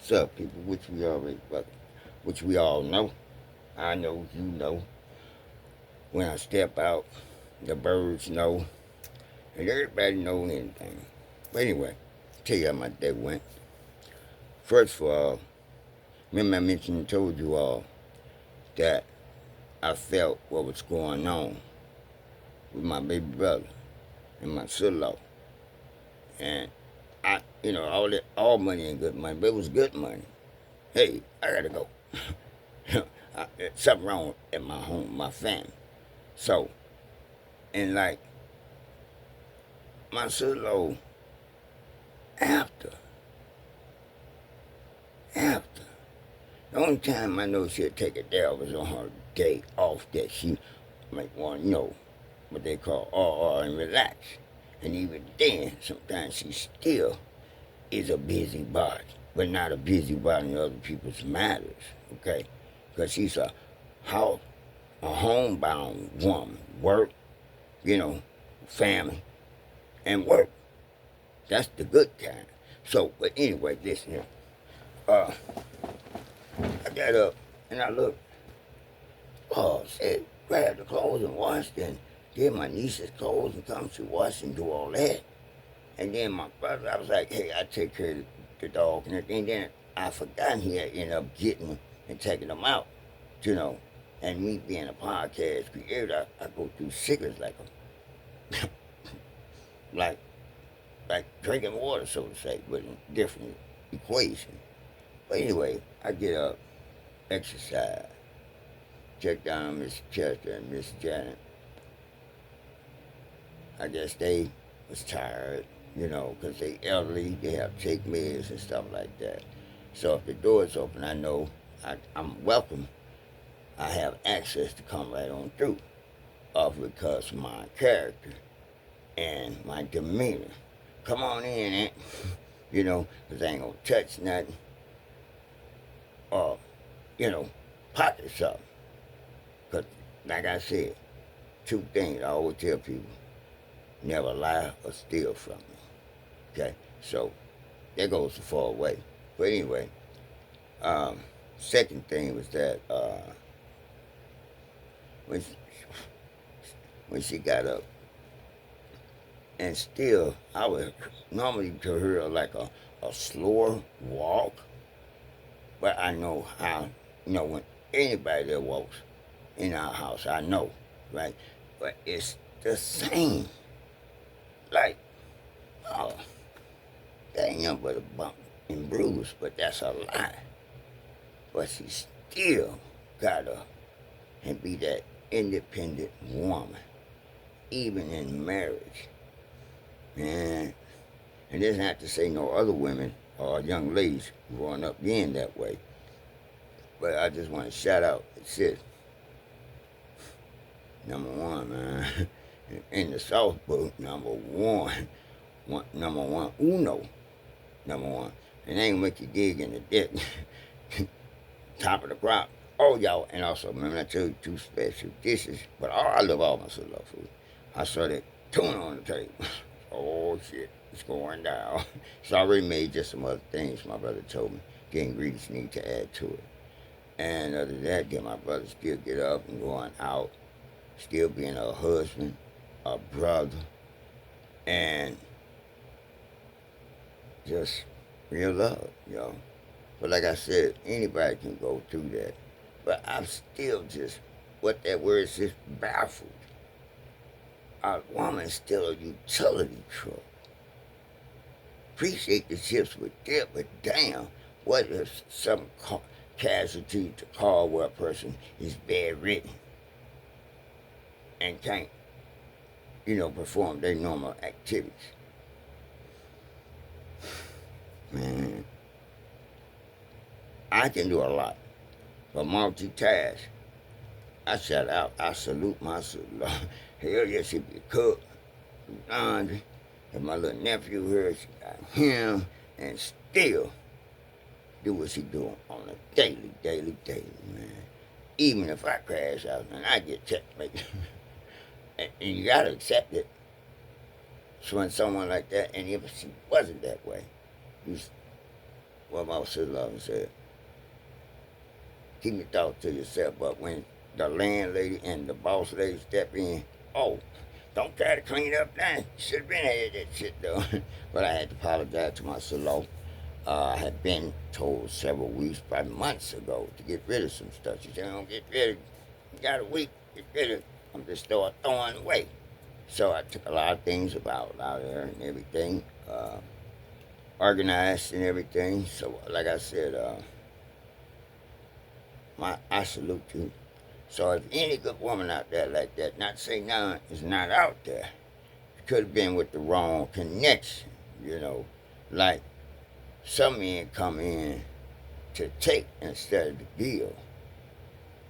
What's up, people? Which we all know. I know, you know. When I step out, the birds know, and everybody know anything. But anyway, tell you how my day went. First of all, remember I mentioned and told you all that I felt what was going on with my baby brother and my sister-in-law. And all money ain't good money, but it was good money. Hey, I gotta go. Something wrong at my home, my family. So, and like my sister after, after. The only time I know she'll take a day was on her day off that she might want to know what they call RR and relax. And even then, sometimes she still is a busybody, but not a busybody in other people's matters, okay? Because she's house, a homebound woman. Work, you know, family, and work. That's the good kind. So, but anyway, listen here. Uh, I got up and I looked. Oh, said, grab the clothes and washed and did my niece's clothes and come to wash and do all that. And then my brother, I was like, hey, I take care of the dog and everything. Then I forgot he had ended up getting them and taking them out, you know. And me being a podcast creator, I go through sickness a, like, like drinking water, so to say, but in different equation. But anyway, I get up, exercise, check down Miss Chester and Miss Janet. I guess they was tired, you know, 'cause they elderly, they have to take meds and stuff like that. So if the door is open, I know I'm welcome. I have access to come right on through, because of my character and my demeanor. Come on in, Aunt. You know, 'cause I ain't gonna touch nothing or, you know, pocket something. 'Cause, like I said, two things I always tell people: never lie or steal from me. Okay, so that goes so far away. But anyway, um, second thing was that when she, when she got up, and still I would normally to her like a slower walk, but I know how, when anybody that walks in our house, I know, right? But it's the same. Like, oh, that ain't nothing but a bump and bruise, but that's a lie. But she still gotta and be that independent woman, even in marriage, man. And this not to say no other women or young ladies growing up being that way, but I just want to shout out sis, number one, man. In the South Book, number one, uno, number one. And they ain't make you dig in the dick, top of the crop. Oh, y'all, and also, remember I told you two special dishes, but I love all my love food. I saw that tuna on the table. Oh, shit, it's going down. It's already made, just some other things my brother told me. The ingredients need to add to it. And other than that, then my brother still get up and going out, still being a husband, a brother, and just real love, you know. But like I said, anybody can go through that. But I'm still just, what that word is, just baffled. A woman's still a utility truck. Appreciate the ships with dip, but damn, what if some casualty to call where a person is bedridden and can't, perform their normal activities? Man, I can do a lot, but multitask, I shout out, I salute my sister. Hell yeah, she be a cook, do laundry. And my little nephew here, she got him, and still do what she do on a daily, man. Even if I crash out and I get checkmate. And you gotta accept it. So when someone like that, and if she wasn't that way, you what my sister said, keep your thoughts to yourself. But when the landlady and the boss lady step in, oh, don't try to clean up now. You should have been had that shit done. But I had to apologize to my sister. I had been told several weeks, probably months ago, to get rid of some stuff. She said, don't get rid of it. You got a week, get rid of it. I'm just start throwing away. So I took a lot of things about out there and everything, organized and everything. So, like I said, I salute you. So if any good woman out there like that, not say none, is not out there, it could have been with the wrong connection, you know. Like some men come in to take instead of to give,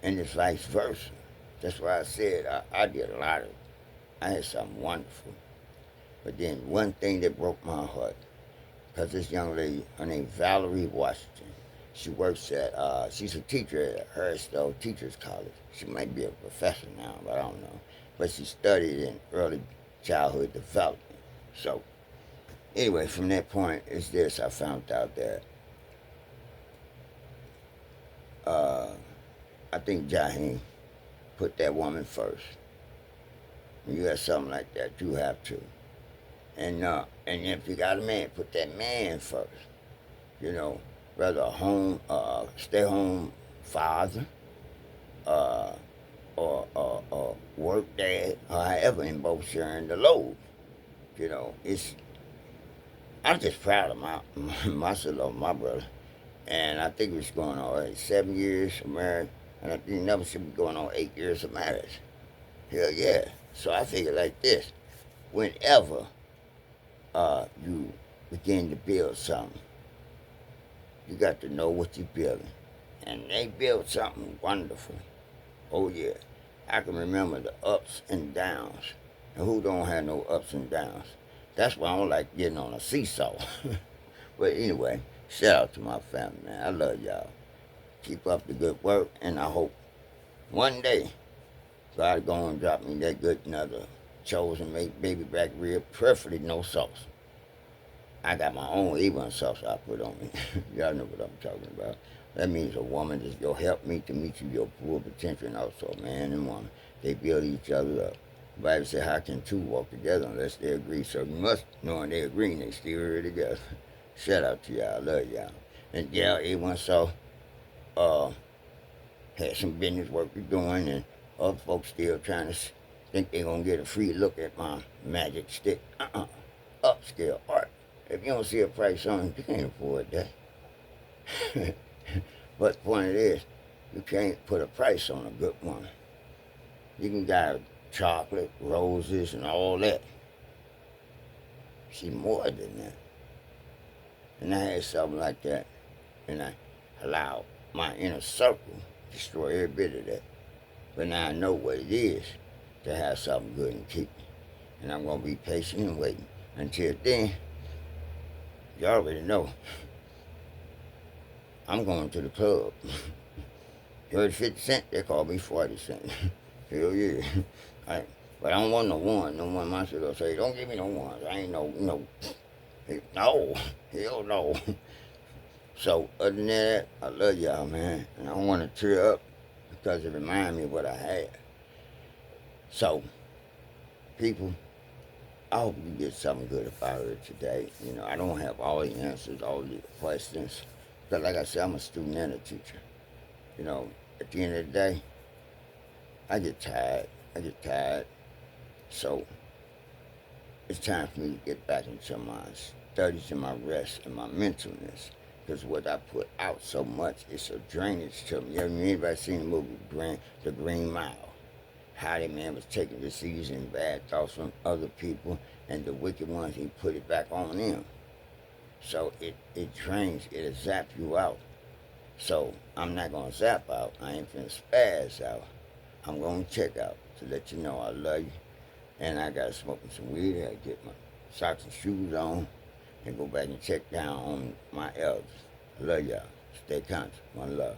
and it's vice versa. That's why I said I did a lot of, I had something wonderful. But then one thing that broke my heart, because this young lady, her name Valerie Washington, she works at, she's a teacher at Harrisville Teachers College. She might be a professor now, but I don't know. But she studied in early childhood development. So, anyway, from that point, is this, I found out that I think Jaheim put that woman first. When you got something like that, you have to. And if you got a man, put that man first. You know, whether a home, stay-home father, or work dad, or however, in both sharing the load. You know, I'm just proud of my sister, my brother. And I think it's going on 7 years of marriage, and I think another should be going on 8 years of marriage. Hell yeah. So I figure like this, whenever you begin to build something, you got to know what you're building. And they built something wonderful. Oh yeah. I can remember the ups and downs. And who don't have no ups and downs? That's why I don't like getting on a seesaw. But anyway, shout out to my family, man. I love y'all. Keep up the good work, and I hope one day God gonna drop me that good another chosen baby back rib, preferably no sauce. I got my own A1 sauce I put on me. Y'all know what I'm talking about. That means a woman is your help me to meet you your full potential, and also a man and woman. They build each other up. The Bible says, how can two walk together unless they agree? So you must, knowing they agree, and they still here together. Shout out to y'all. I love y'all. And yeah, A1 sauce had some business work to doing, and other folks still trying to think they're going to get a free look at my magic stick. Upscale art. If you don't see a price on it, you can't afford that. But the point is, you can't put a price on a good woman. You can buy chocolate, roses, and all that. She's more than that. And I had something like that, and I allowed my inner circle to destroy every bit of that. But now I know what it is to have something good and keep it. And I'm going to be patient and waiting. Until then, you already know, I'm going to the club. You heard 50 Cent? They call me 40 Cent. Hell yeah. But I don't want no one. No one my shit will say, don't give me no ones. I ain't no, hell no. So, other than that, I love y'all, man. And I want to tear up because it reminds me of what I had. So, people, I hope you get something good about it today. You know, I don't have all the answers, all the questions. But like I said, I'm a student and a teacher. You know, at the end of the day, I get tired. So, it's time for me to get back into my studies and my rest and my mentalness. Because what I put out so much, it's a drainage to me. Anybody seen the movie The Green Mile? How that man was taking disease and bad thoughts from other people, and the wicked ones, he put it back on them. So it drains, it'll zap you out. So I'm not going to zap out. I ain't finna spaz out. I'm going to check out to let you know I love you. And I got to smoke some weed. I get my socks and shoes on and go back and check down on my elders. I love y'all. Stay conscious. One love.